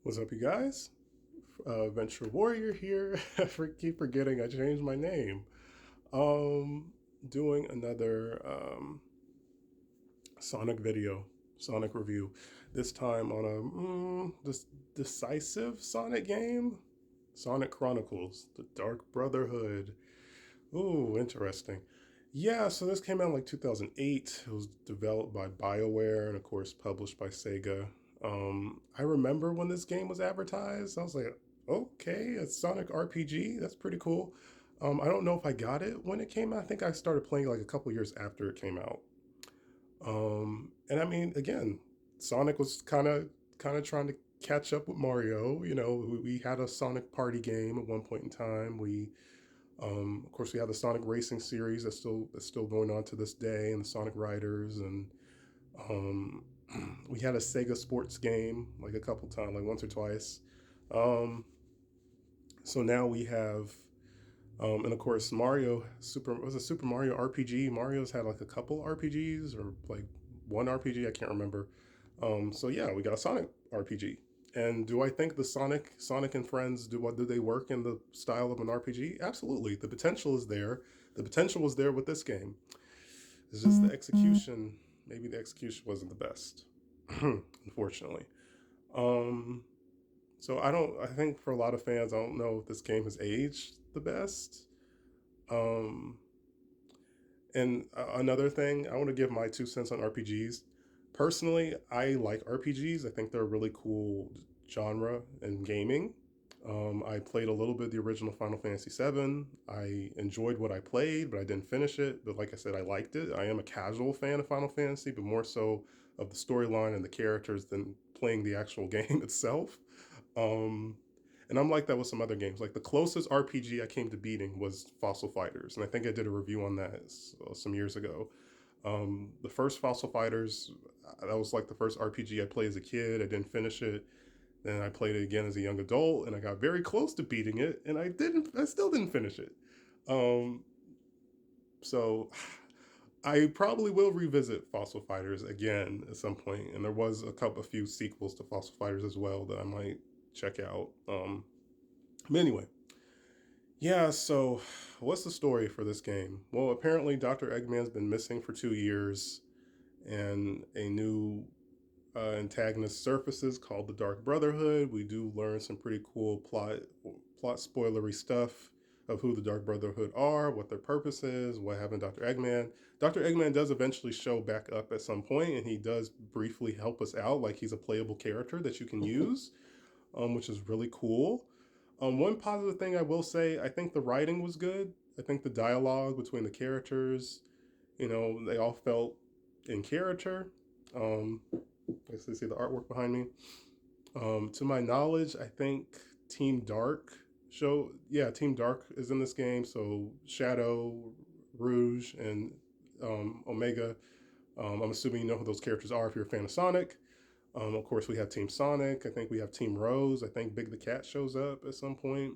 What's up, you guys? Venture Warrior here. I keep forgetting I changed my name. Um, Doing another Sonic video, Sonic review. This time on this decisive Sonic game, Sonic Chronicles: The Dark Brotherhood. Ooh, interesting. Yeah, so this came out in like 2008. It was developed by BioWare and, of course, published by Sega. I remember when this game was advertised. I was like, okay, a Sonic RPG. That's pretty cool. I don't know if I got it when it came out. I think I started playing like a couple years after it came out. And I mean, again, Sonic was kind of trying to catch up with Mario. We had a Sonic Party game at one point in time. Of course, we have the Sonic Racing series that's still going on to this day, and the Sonic Riders, and um, we had a Sega Sports game like a couple times, like once or twice. Um, so now we have, and of course, Mario Super was a Super Mario RPG. Mario's had like a couple RPGs or like one RPG, I can't remember. So yeah, we got a Sonic RPG. And do I think the Sonic and Friends do they work in the style of an RPG? Absolutely. The potential is there. The potential was there with this game. It's just the execution. Maybe the execution wasn't the best, unfortunately. Um, so I don't. I think for a lot of fans, I don't know if this game has aged the best. Um, and another thing, I want to give my 2 cents on RPGs. Personally, I like RPGs. I think they're a really cool genre in gaming. I played a little bit of the original Final Fantasy VII. I enjoyed what I played, but I didn't finish it. But like I said, I liked it. I am a casual fan of Final Fantasy, but more so of the storyline and the characters than playing the actual game itself. Um, and I'm like that with some other games. Like the closest RPG I came to beating was Fossil Fighters, and I think I did a review on that some years ago. The first Fossil Fighters, that was like the first RPG I played as a kid. I didn't finish it. Then I played it again as a young adult, and I got very close to beating it, and I didn't. I still didn't finish it. Um, so I probably will revisit Fossil Fighters again at some point, and there was a few sequels to Fossil Fighters as well that I might check out. But anyway, yeah. So, what's the story for this game? Well, apparently Dr. Eggman's been missing for 2 years, and a new antagonist surfaces called the Dark Brotherhood. We do learn some pretty cool plot spoilery stuff of who the Dark Brotherhood are, what their purpose is, what happened to Dr. Eggman. Dr. Eggman does eventually show back up at some point, and he does briefly help us out, like he's a playable character that you can use, which is really cool. One positive thing I will say, I think the writing was good. I think the dialogue between the characters, they all felt in character. Um, Let's see the artwork behind me. To my knowledge, I think Team Dark Team Dark is in this game. So Shadow, Rouge, and Omega. I'm assuming you know who those characters are if you're a fan of Sonic. Of course, we have Team Sonic. I think we have Team Rose. I think Big the Cat shows up at some point.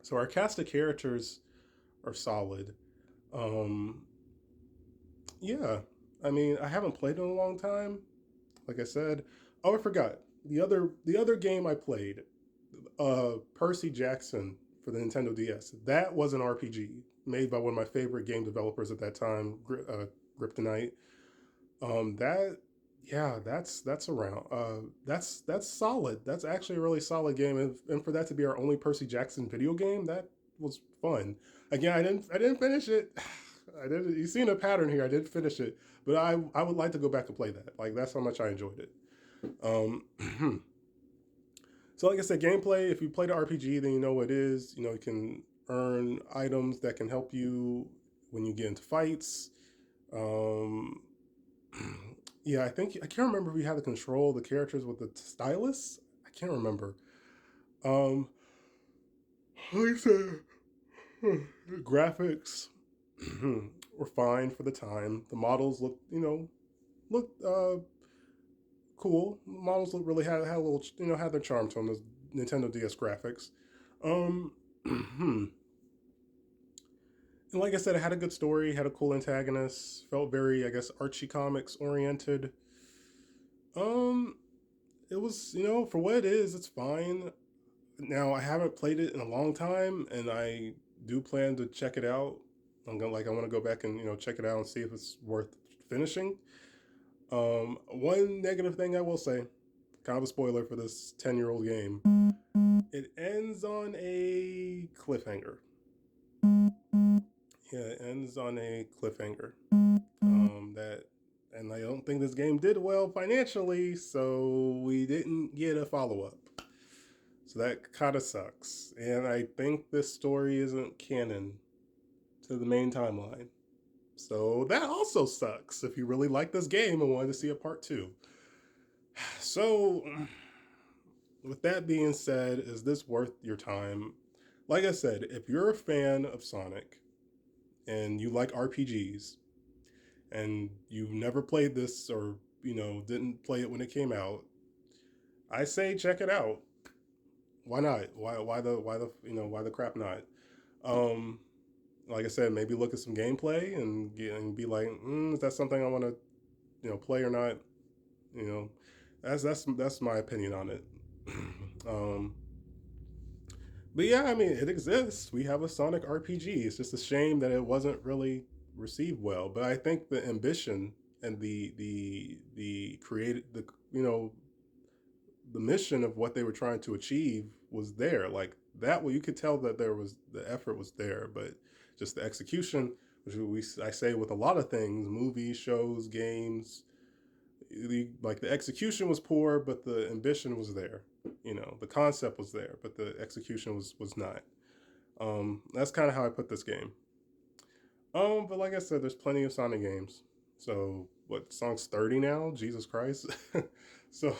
So our cast of characters are solid. Um, yeah, I mean, I haven't played in a long time. Like I said, oh, I forgot the other game I played, Percy Jackson for the Nintendo DS. That was an RPG made by one of my favorite game developers at that time, Kryptonite. That yeah, that's around. That's solid. That's actually a really solid game, and for that to be our only Percy Jackson video game, that was fun. Again, I didn't finish it. I didn't. You've seen a pattern here. I didn't finish it, but I would like to go back and play that. Like that's how much I enjoyed it. Um, so like I said, gameplay. If you play the RPG, then you know what it is. You can earn items that can help you when you get into fights. Um, yeah, I can't remember if we had to control the characters with the stylus. I can't remember. Um, like I said, the graphics were fine for the time. The models looked cool. The models look really had a little had their charm to them. The Nintendo DS graphics. Um, and like I said, it had a good story, had a cool antagonist, felt very, I guess, Archie comics oriented. Um, it was, for what it is, it's fine. Now, I haven't played it in a long time, and I do plan to check it out. I want to go back and check it out and see if it's worth finishing. One negative thing I will say, kind of a spoiler for this 10-year-old game, it ends on a cliffhanger. Yeah, it ends on a cliffhanger. That, and I don't think this game did well financially, so we didn't get a follow up. So that kind of sucks. And I think this story isn't canon to the main timeline. So that also sucks if you really like this game and wanted to see a part two. So, with that being said, is this worth your time? Like I said, if you're a fan of Sonic and you like RPGs and you've never played this or, didn't play it when it came out, I say check it out. Why not? Why the crap not? Um, like I said, maybe look at some gameplay and be like, is that something I want to play or not? You know, that's my opinion on it. um, but yeah, I mean, it exists. We have a Sonic RPG. It's just a shame that it wasn't really received well. But I think the ambition and the created the the mission of what they were trying to achieve was there. Like that, well, you could tell that there was the effort was there, but just the execution, I say with a lot of things, movies, shows, games, like the execution was poor, but the ambition was there. The concept was there, but the execution was not. That's kind of how I put this game. But like I said, there's plenty of Sonic games. So what? Sonic's 30 now. Jesus Christ. So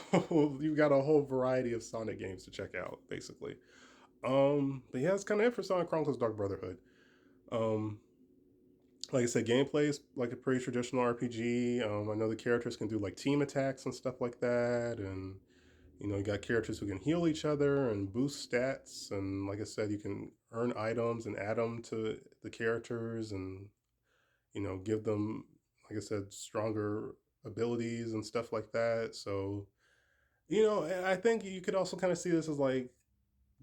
you've got a whole variety of Sonic games to check out, basically. But yeah, that's kind of it for Sonic Chronicles Dark Brotherhood. Um, like I said, gameplay is like a pretty traditional RPG. I know the characters can do like team attacks and stuff like that, and you got characters who can heal each other and boost stats, and like I said, you can earn items and add them to the characters, and give them, like I said, stronger abilities and stuff like that. So I think you could also kind of see this as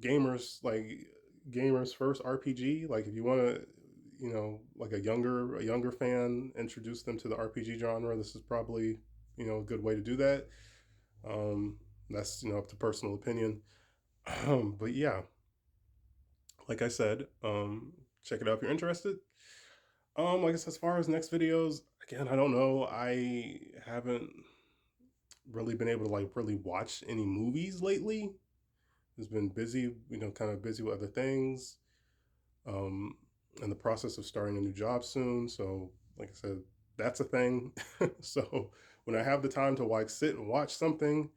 gamers like gamers first RPG. Like if you want to, like a younger fan, introduce them to the RPG genre. This is probably a good way to do that. Um, that's up to personal opinion. But yeah, like I said, check it out if you're interested. Like I said, as far as next videos, again, I don't know. I haven't really been able to really watch any movies lately. It's been busy, kind of busy with other things. Um, in the process of starting a new job soon. So, like I said, that's a thing. So when I have the time to sit and watch something,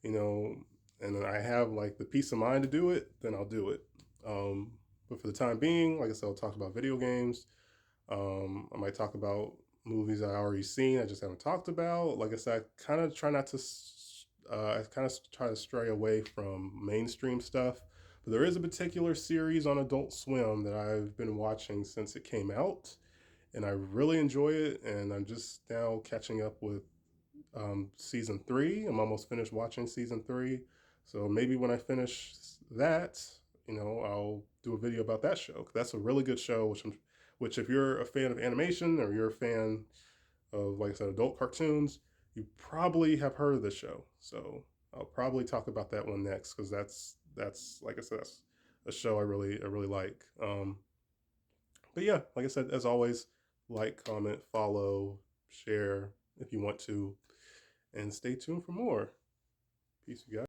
you know, and then I have like the peace of mind to do it, then I'll do it. But for the time being, like I said, I'll talk about video games. I might talk about movies I already seen, I just haven't talked about. Like I said, I kind of try not to. I kind of try to stray away from mainstream stuff. But there is a particular series on Adult Swim that I've been watching since it came out, and I really enjoy it. And I'm just now catching up with season 3. I'm almost finished watching season 3. So maybe when I finish that, I'll do a video about that show. That's a really good show, which if you're a fan of animation or you're a fan of, like I said, adult cartoons, you probably have heard of the show. So I'll probably talk about that one next because that's like I said, that's a show I really like. But yeah, like I said, as always, like, comment, follow, share if you want to, and stay tuned for more. Peace, you guys.